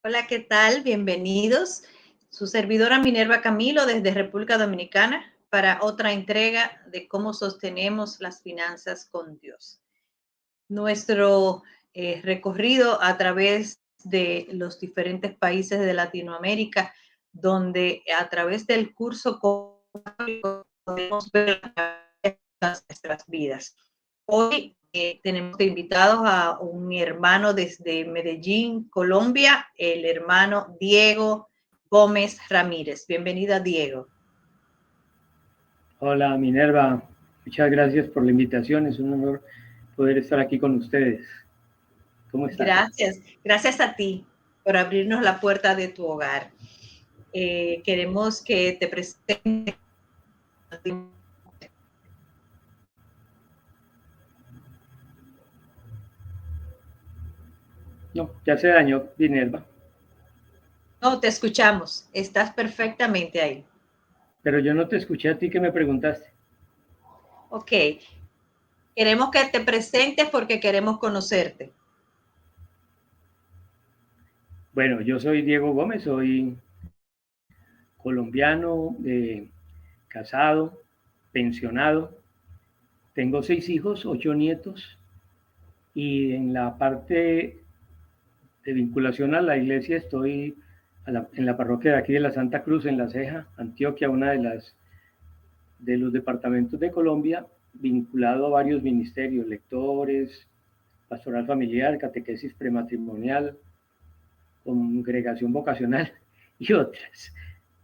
Hola, ¿qué tal? Bienvenidos. Su servidora Minerva Camilo desde República Dominicana para otra entrega de cómo sostenemos las finanzas con Dios. Nuestro recorrido a través de los diferentes países de Latinoamérica, donde a través del curso podemos ver nuestras vidas. Hoy tenemos de invitados a un hermano desde Medellín, Colombia, el hermano Diego Gómez Ramírez. Bienvenida, Diego. Hola, Minerva. Muchas gracias por la invitación. Es un honor poder estar aquí con ustedes. ¿Cómo están? Gracias a ti por abrirnos la puerta de tu hogar. Queremos que te presentes. No, ya se dañó, Minerva. No, te escuchamos. Estás perfectamente ahí. Pero yo no te escuché a ti que me preguntaste. Ok. Queremos que te presentes porque queremos conocerte. Bueno, yo soy Diego Gómez, soy colombiano, casado, pensionado. Tengo 6 hijos, 8 nietos. Y en la parte de vinculación a la iglesia estoy en la parroquia de aquí de la Santa Cruz, en La Ceja, Antioquia, una de los departamentos de Colombia, vinculado a varios ministerios, lectores, pastoral familiar, catequesis prematrimonial, congregación vocacional y otras.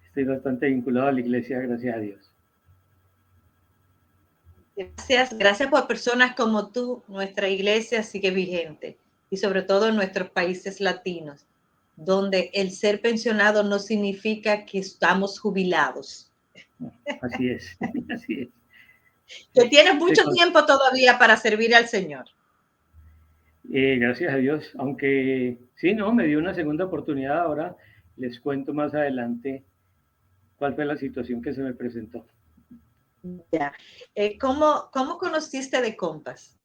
Estoy bastante vinculado a la iglesia, gracias a Dios. Gracias por personas como tú. Nuestra iglesia sigue vigente y sobre todo en nuestros países latinos, donde el ser pensionado no significa que estamos jubilados. Así es, así es. Que tienes mucho tiempo todavía para servir al Señor. Gracias a Dios, aunque sí, no, me dio una segunda oportunidad. Ahora les cuento más adelante cuál fue la situación que se me presentó. Ya. ¿Cómo conociste de Compass?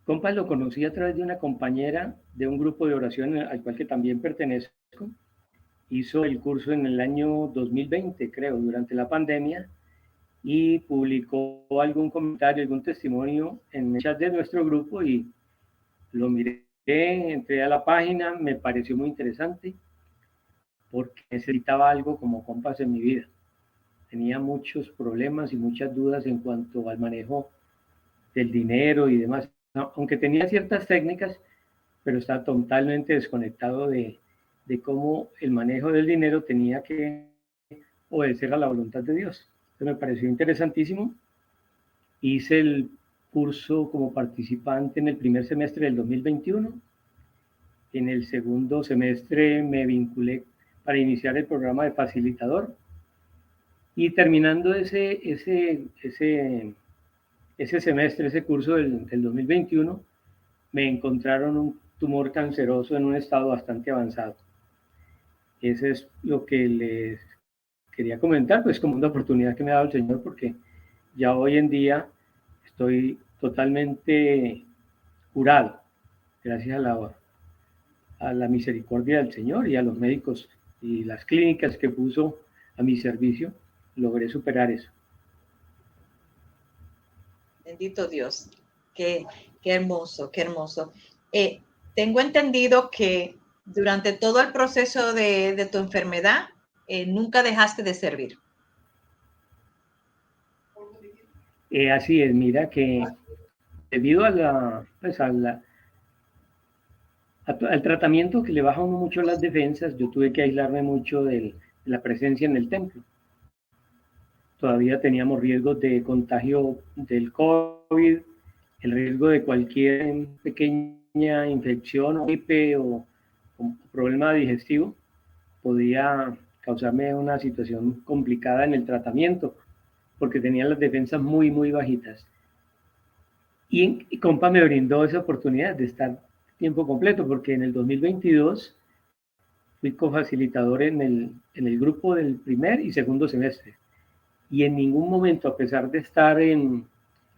Compass lo conocí a través de una compañera de un grupo de oración al cual que también pertenezco. Hizo el curso en el año 2020, creo, durante la pandemia, y publicó algún comentario, algún testimonio en el chat de nuestro grupo y lo miré, entré a la página, me pareció muy interesante porque necesitaba algo como Compass en mi vida. Tenía muchos problemas y muchas dudas en cuanto al manejo del dinero y demás, aunque tenía ciertas técnicas, pero estaba totalmente desconectado de cómo el manejo del dinero tenía que obedecer a la voluntad de Dios. Entonces me pareció interesantísimo. Hice el curso como participante en el primer semestre del 2021. En el segundo semestre me vinculé para iniciar el programa de facilitador. Y terminando ese semestre, ese curso del 2021, me encontraron un tumor canceroso en un estado bastante avanzado. Eso es lo que les quería comentar, pues como una oportunidad que me ha dado el Señor, porque ya hoy en día estoy totalmente curado, gracias a la misericordia del Señor y a los médicos y las clínicas que puso a mi servicio, logré superar eso. Bendito Dios, qué hermoso, qué hermoso. Tengo entendido que durante todo el proceso de tu enfermedad, nunca dejaste de servir. Así es, mira que debido al tratamiento que le baja a uno mucho las defensas, yo tuve que aislarme mucho de la presencia en el templo. Todavía teníamos riesgos de contagio del COVID, el riesgo de cualquier pequeña infección, gripe o problema digestivo podía causarme una situación complicada en el tratamiento, porque tenía las defensas muy, muy bajitas. Y Compa me brindó esa oportunidad de estar tiempo completo, porque en el 2022 fui cofacilitador en el grupo del primer y segundo semestre. Y en ningún momento, a pesar de estar en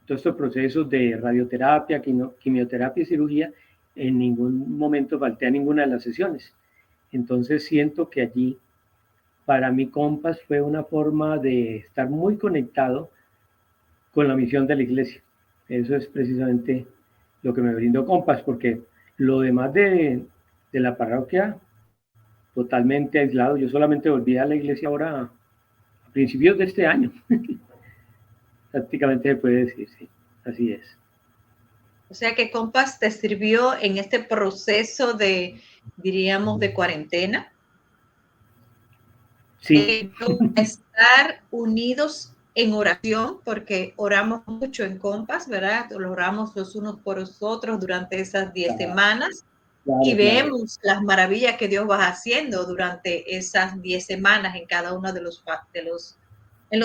todos estos procesos de radioterapia, quimioterapia y cirugía, en ningún momento falté a ninguna de las sesiones. Entonces siento que allí, para mí, Compass fue una forma de estar muy conectado con la misión de la iglesia. Eso es precisamente lo que me brindó Compass, porque lo demás de la parroquia, totalmente aislado. Yo solamente volví a la iglesia ahora a principios de este año. Prácticamente se puede decir, sí, así es. O sea que Compass te sirvió en este proceso de, diríamos, de cuarentena. Sí. Estar unidos en oración, porque oramos mucho en Compass, ¿verdad? Oramos los unos por los otros durante esas 10 semanas y vemos las maravillas que Dios va haciendo durante esas 10 semanas en cada uno de los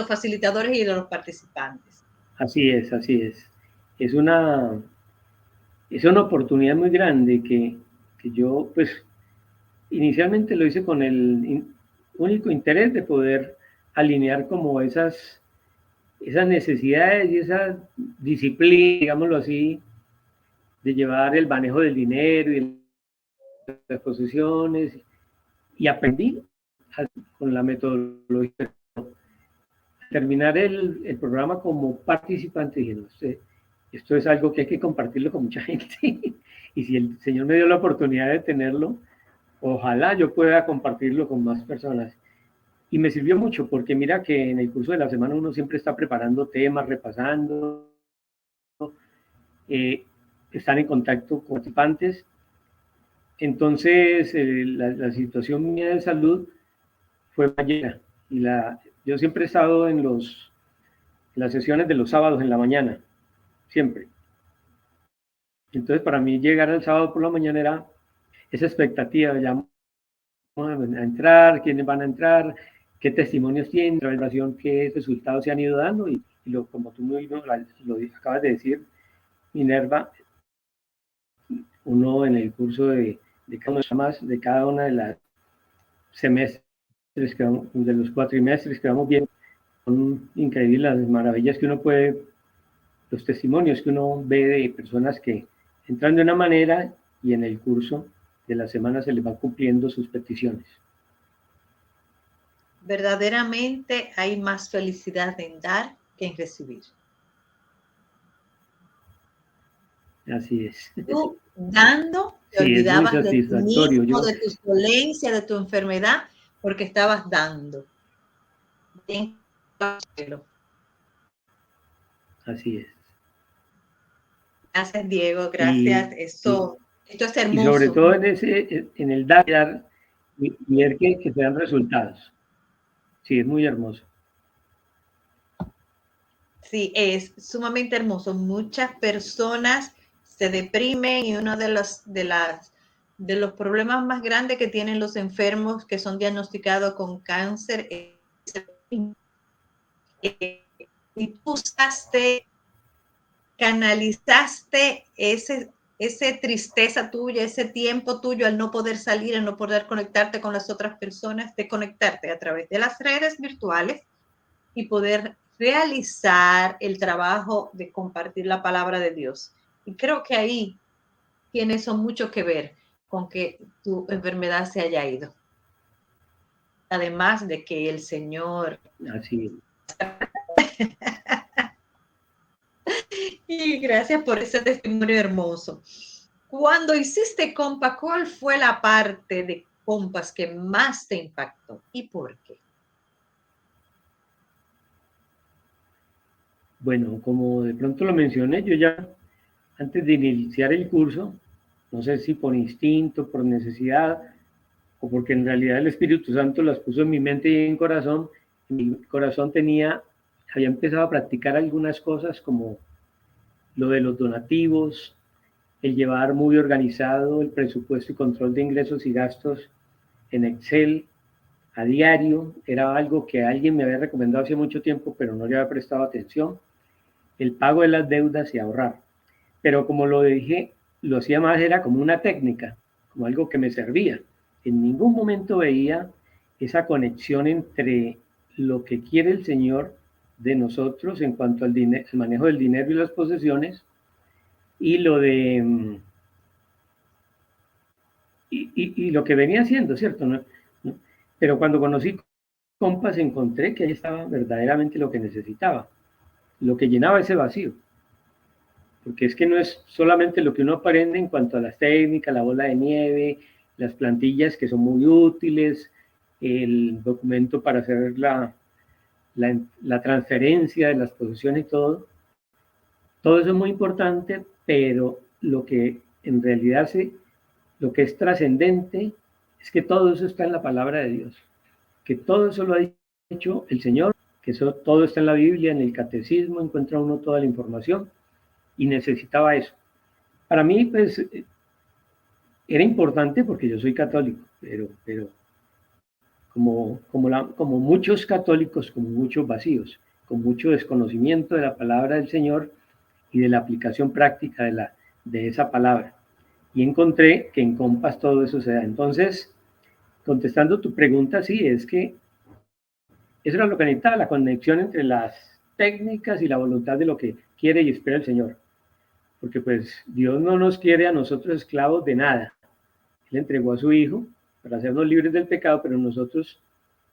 facilitadores y de los participantes. Así es, así es. Es una oportunidad muy grande que yo, pues, inicialmente lo hice con el único interés de poder alinear como esas necesidades y esa disciplina, digámoslo así, de llevar el manejo del dinero y las posesiones, y aprendí con la metodología. Terminar el programa como participante, dije, no sé, esto es algo que hay que compartirlo con mucha gente, y si el Señor me dio la oportunidad de tenerlo, ojalá yo pueda compartirlo con más personas. Y me sirvió mucho, porque mira que en el curso de la semana uno siempre está preparando temas, repasando, están en contacto con participantes. Entonces, la situación mía de salud fue mañana, y yo siempre he estado en las sesiones de los sábados en la mañana, siempre. Entonces, para mí llegar al sábado por la mañana era esa expectativa, ya vamos a entrar, quiénes van a entrar, qué testimonios tienen, la relación, qué resultados se han ido dando, y como tú mismo lo acabas de decir, Minerva, uno en el curso de cada una de las semestres, de los cuatrimestres que vamos viendo, son increíbles las maravillas que uno puede, los testimonios que uno ve de personas que entran de una manera y en el curso de la semana se les va cumpliendo sus peticiones. Verdaderamente hay más felicidad en dar que en recibir. Así es. Tú dando, te Sí, es muy olvidabas de ti satisfactorio. mismo, de tu dolencia, de tu enfermedad, porque estabas dando. Así es. Gracias, Diego, gracias. Esto es hermoso. Y sobre todo en el dar y ver que te dan resultados. Sí, es muy hermoso. Sí, es sumamente hermoso. Muchas personas se deprimen y uno de los problemas más grandes que tienen los enfermos que son diagnosticados con cáncer es y tú canalizaste ese tristeza tuya, ese tiempo tuyo al no poder salir, al no poder conectarte con las otras personas, de conectarte a través de las redes virtuales y poder realizar el trabajo de compartir la palabra de Dios. Y creo que ahí tiene eso mucho que ver con que tu enfermedad se haya ido. Además de que el Señor... Así es. Y gracias por ese testimonio hermoso. Cuando hiciste Compass, ¿cuál fue la parte de Compass que más te impactó y por qué? Bueno, como de pronto lo mencioné, yo ya antes de iniciar el curso, no sé si por instinto, por necesidad, o porque en realidad el Espíritu Santo las puso en mi mente y en mi corazón había empezado a practicar algunas cosas como lo de los donativos, el llevar muy organizado el presupuesto y control de ingresos y gastos en Excel a diario. Era algo que alguien me había recomendado hace mucho tiempo, pero no le había prestado atención. El pago de las deudas y ahorrar. Pero como lo dije, lo hacía más, era como una técnica, como algo que me servía. En ningún momento veía esa conexión entre lo que quiere el Señor de nosotros en cuanto al manejo del dinero y las posesiones, y lo de y lo que venía haciendo, ¿cierto? ¿No? ¿No? Pero cuando conocí Compass encontré que ahí estaba verdaderamente lo que necesitaba, lo que llenaba ese vacío. Porque es que no es solamente lo que uno aprende en cuanto a las técnicas, la bola de nieve, las plantillas que son muy útiles, el documento para hacer la transferencia de las posiciones y todo eso es muy importante, pero lo que en realidad lo que es trascendente es que todo eso está en la palabra de Dios, que todo eso lo ha dicho el Señor, que todo está en la Biblia, en el catecismo, encuentra uno toda la información y necesitaba eso. Para mí, pues, era importante porque yo soy católico, pero como muchos católicos, como muchos vacíos, con mucho desconocimiento de la palabra del Señor y de la aplicación práctica de esa palabra. Y encontré que en Compass todo eso se da. Entonces, contestando tu pregunta, sí, es que eso era lo que necesitaba, la conexión entre las técnicas y la voluntad de lo que quiere y espera el Señor. Porque pues Dios no nos quiere a nosotros esclavos de nada. Él entregó a su Hijo para hacernos libres del pecado, pero nosotros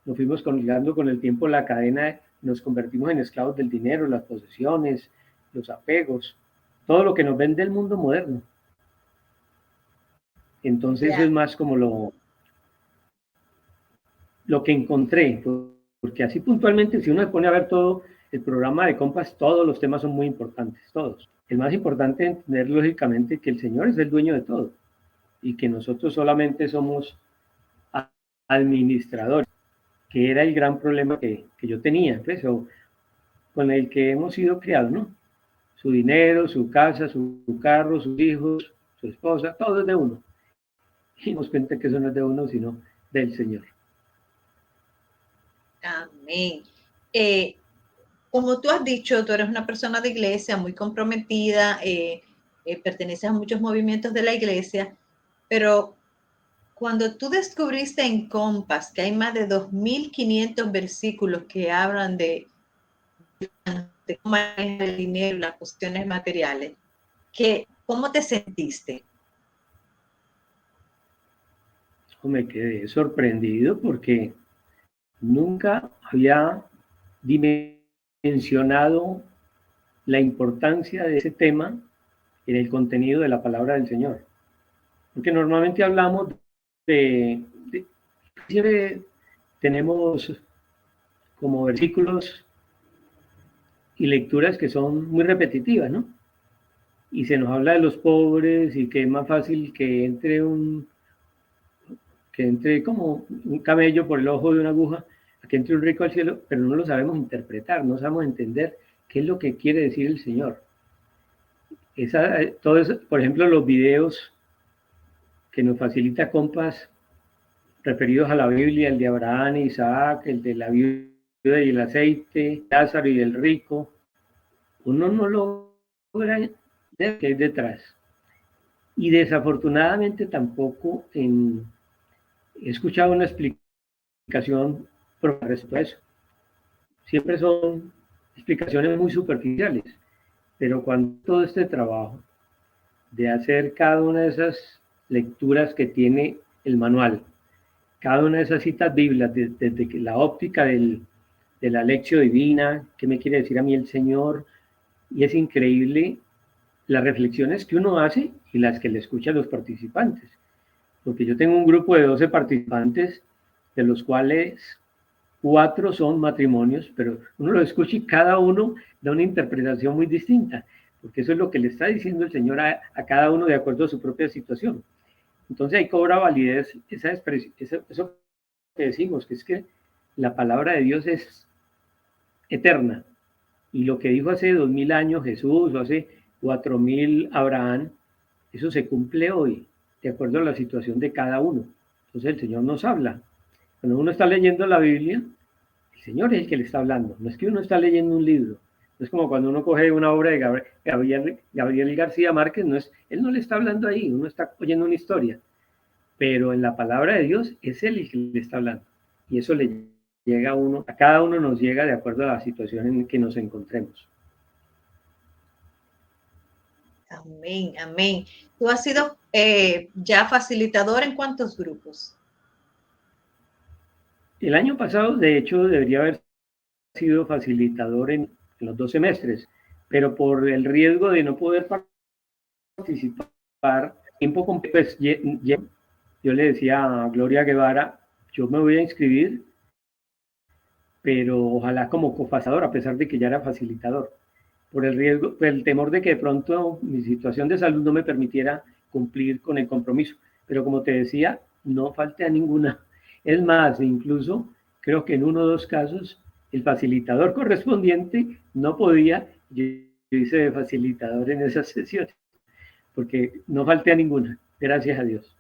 nos fuimos colgando con el tiempo la cadena, nos convertimos en esclavos del dinero, las posesiones, los apegos, todo lo que nos vende el mundo moderno. Entonces eso es más como lo que encontré, porque así puntualmente, si uno se pone a ver todo el programa de Compass, todos los temas son muy importantes, todos. El más importante es entender lógicamente que el Señor es el dueño de todo y que nosotros solamente somos administradores, que era el gran problema que yo tenía, pues, o con el que hemos sido criados, ¿no? Su dinero, su casa, su carro, sus hijos, su esposa, todo es de uno. Y nos cuenta que eso no es de uno, sino del Señor. Amén. Como tú has dicho, tú eres una persona de iglesia muy comprometida, perteneces a muchos movimientos de la iglesia, pero cuando tú descubriste en Compass que hay más de 2.500 versículos que hablan de cómo manejar el dinero, las cuestiones materiales, ¿cómo te sentiste? Me quedé sorprendido porque nunca había dimensionado la importancia de ese tema en el contenido de la palabra del Señor. Porque normalmente hablamos siempre tenemos como versículos y lecturas que son muy repetitivas, ¿no? Y se nos habla de los pobres y que es más fácil que entre como un camello por el ojo de una aguja, a que entre un rico al cielo, pero no lo sabemos interpretar, no sabemos entender qué es lo que quiere decir el Señor. Todo eso, por ejemplo, los videos que nos facilita Compass referidos a la Biblia, el de Abraham e Isaac, el de la viuda y el aceite, Lázaro y el rico, uno no logra ver qué hay detrás. Y desafortunadamente tampoco he escuchado una explicación por respecto a eso. Siempre son explicaciones muy superficiales, pero cuando todo este trabajo de hacer cada una de esas lecturas que tiene el manual, cada una de esas citas bíblicas, desde la óptica de la lección divina, qué me quiere decir a mí el Señor, y es increíble las reflexiones que uno hace y las que le escucha a los participantes. Porque yo tengo un grupo de 12 participantes, de los cuales 4 son matrimonios, pero uno lo escucha y cada uno da una interpretación muy distinta, porque eso es lo que le está diciendo el Señor a cada uno de acuerdo a su propia situación. Entonces ahí cobra validez esa expresión, eso que decimos, que es que la palabra de Dios es eterna. Y lo que dijo hace 2000 años Jesús o hace 4000 Abraham, eso se cumple hoy, de acuerdo a la situación de cada uno. Entonces el Señor nos habla. Cuando uno está leyendo la Biblia, el Señor es el que le está hablando. No es que uno está leyendo un libro. No es como cuando uno coge una obra de Gabriel García Márquez, él no le está hablando ahí, uno está oyendo una historia. Pero en la palabra de Dios es Él el que le está hablando. Y eso le llega a cada uno nos llega de acuerdo a la situación en que nos encontremos. Amén, amén. ¿Tú has sido ya facilitador en cuántos grupos? El año pasado, de hecho, debería haber sido facilitador en los 2 semestres, pero por el riesgo de no poder participar, pues, yo le decía a Gloria Guevara, yo me voy a inscribir, pero ojalá como cofacilitador, a pesar de que ya era facilitador, por el riesgo, por el temor de que de pronto mi situación de salud no me permitiera cumplir con el compromiso. Pero como te decía, no falté a ninguna. Es más, incluso creo que en uno o dos casos el facilitador correspondiente no podía, yo hice de facilitador en esas sesiones, porque no falté a ninguna, gracias a Dios.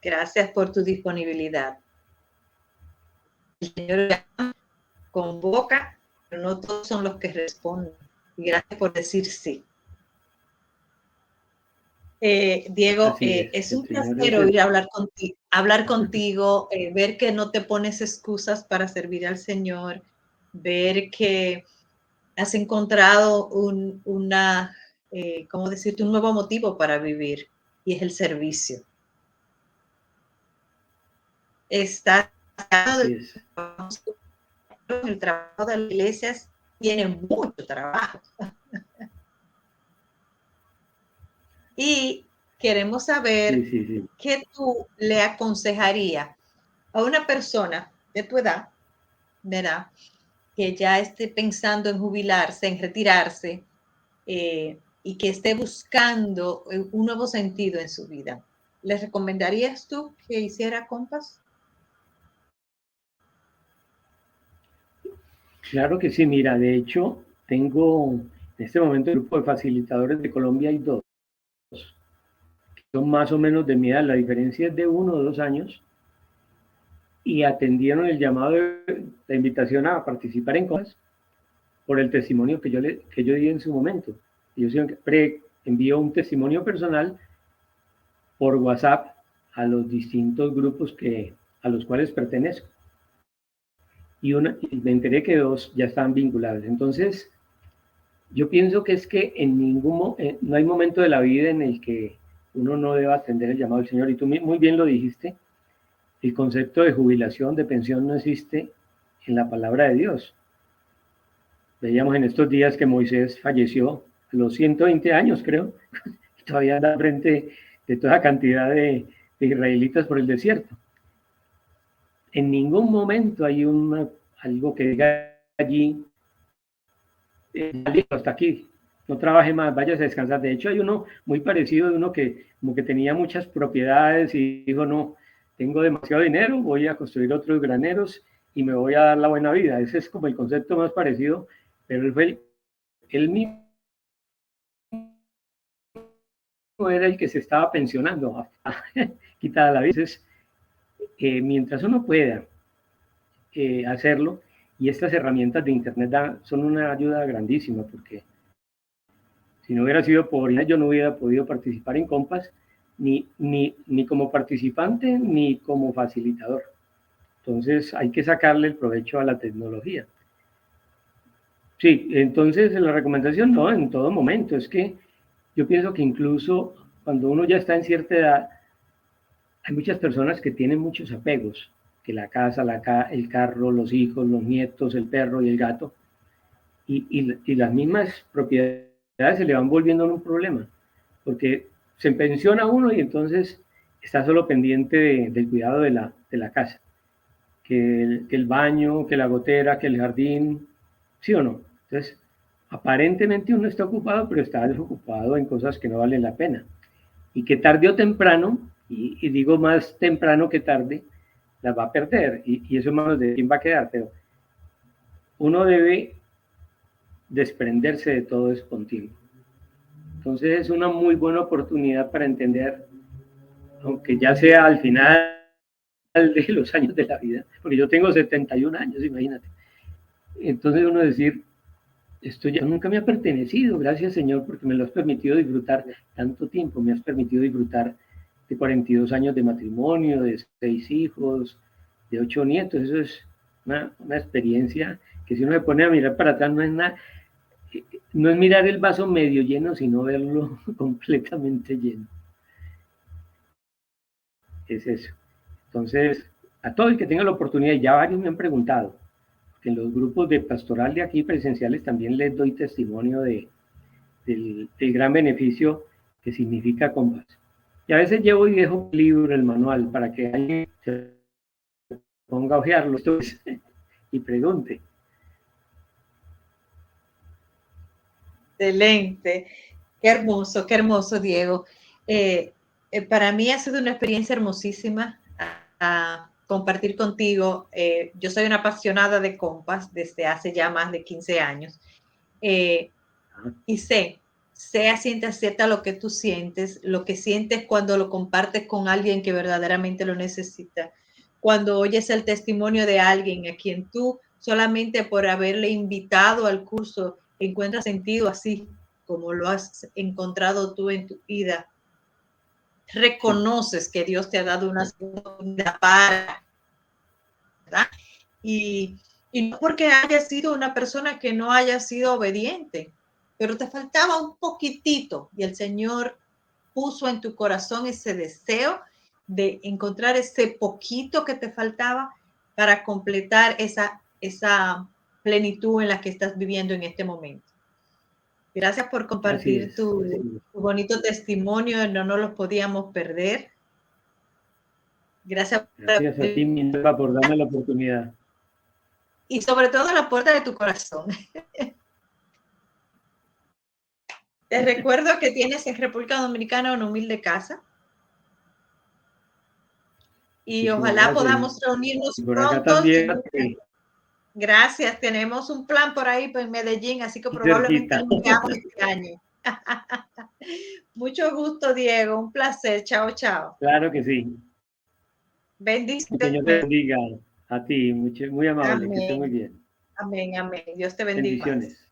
Gracias por tu disponibilidad. El Señor convoca, pero no todos son los que responden. Y gracias por decir sí. Diego, es un placer oír hablar contigo, ver que no te pones excusas para servir al Señor, ver que has encontrado ¿cómo decirte? Un nuevo motivo para vivir, y es el servicio. El trabajo de las iglesias tiene mucho trabajo. Y queremos saber qué tú le aconsejarías a una persona de tu edad, ¿verdad? Que ya esté pensando en jubilarse, en retirarse, y que esté buscando un nuevo sentido en su vida. ¿Le recomendarías tú que hiciera Compass? Claro que sí, mira, de hecho, tengo en este momento el grupo de facilitadores de Colombia, hay 2, que son más o menos de mi edad, la diferencia es de 1 o 2 años, y atendieron el llamado la invitación a participar en Compass por el testimonio que yo di en su momento. Yo siempre envío un testimonio personal por WhatsApp a los distintos grupos a los cuales pertenezco. Y me enteré que 2 ya estaban vinculados. Entonces, yo pienso que es que no hay momento de la vida en el que uno no deba atender el llamado del Señor. Y tú muy bien lo dijiste, el concepto de jubilación, de pensión, no existe en la palabra de Dios. Veíamos en estos días que Moisés falleció a los 120 años, creo, y todavía anda frente de toda cantidad de israelitas por el desierto. En ningún momento hay algo que diga allí, hasta aquí, no trabaje más, váyase a descansar. De hecho, hay uno muy parecido de uno que como que tenía muchas propiedades y dijo, no, tengo demasiado dinero, voy a construir otros graneros y me voy a dar la buena vida. Ese es como el concepto más parecido, pero él mismo era el que se estaba pensionando, quitada la vida. Entonces, mientras uno pueda hacerlo, y estas herramientas de Internet son una ayuda grandísima, porque si no hubiera sido por ello, yo no hubiera podido participar en Compass, ni como participante, ni como facilitador. Entonces, hay que sacarle el provecho a la tecnología. Sí, entonces la recomendación no, en todo momento. Es que yo pienso que incluso cuando uno ya está en cierta edad, hay muchas personas que tienen muchos apegos, que la casa, el carro, los hijos, los nietos, el perro y el gato, y las mismas propiedades se le van volviendo un problema, porque se pensiona uno y entonces está solo pendiente del cuidado de la casa, que el baño, que la gotera, que el jardín, ¿sí o no? Entonces, aparentemente uno está ocupado, pero está desocupado en cosas que no valen la pena, y que tarde o temprano, y digo más temprano que tarde, las va a perder, y eso en manos de quién va a quedar, pero uno debe desprenderse de todo eso continuo. Entonces es una muy buena oportunidad para entender, aunque ya sea al final de los años de la vida, porque yo tengo 71 años, imagínate. Entonces uno decir, esto ya nunca me ha pertenecido, gracias Señor, porque me lo has permitido disfrutar tanto tiempo, me has permitido disfrutar de 42 años de matrimonio, de 6 hijos, de 8 nietos. Eso es una experiencia que si uno se pone a mirar para atrás no es nada. no es mirar el vaso medio lleno, sino verlo completamente lleno. Es eso. Entonces, a todo el que tenga la oportunidad, y ya varios me han preguntado, que en los grupos de pastoral de aquí presenciales también les doy testimonio del gran beneficio que significa Compass. Y a veces llevo y dejo el libro, el manual, para que alguien se ponga a ojearlo y pregunte. Excelente. Qué hermoso, Diego. Para mí ha sido una experiencia hermosísima compartir contigo. Yo soy una apasionada de Compass desde hace ya más de 15 años. Y sé a ciencia cierta lo que tú sientes, lo que sientes cuando lo compartes con alguien que verdaderamente lo necesita, cuando oyes el testimonio de alguien a quien tú solamente por haberle invitado al curso encuentras sentido así como lo has encontrado tú en tu vida. Reconoces que Dios te ha dado una segunda para, ¿verdad? Y no porque haya sido una persona que no haya sido obediente, pero te faltaba un poquitito y el Señor puso en tu corazón ese deseo de encontrar ese poquito que te faltaba para completar esa plenitud en la que estás viviendo en este momento. Gracias por compartir tu bonito testimonio, no nos lo podíamos perder. Gracias a ti, Minerva, por darme la oportunidad. Y sobre todo la puerta de tu corazón. Te recuerdo que tienes en República Dominicana una humilde casa. Y ojalá podamos reunirnos pronto. También, gracias, tenemos un plan por ahí en Medellín, así que probablemente lo veamos este año. Mucho gusto, Diego, un placer. Chao, chao. Claro que sí. Bendiciones. Que Dios te bendiga a ti, muy amable, Amén. que esté muy bien. Amén, amén. Dios te bendiga. Bendiciones.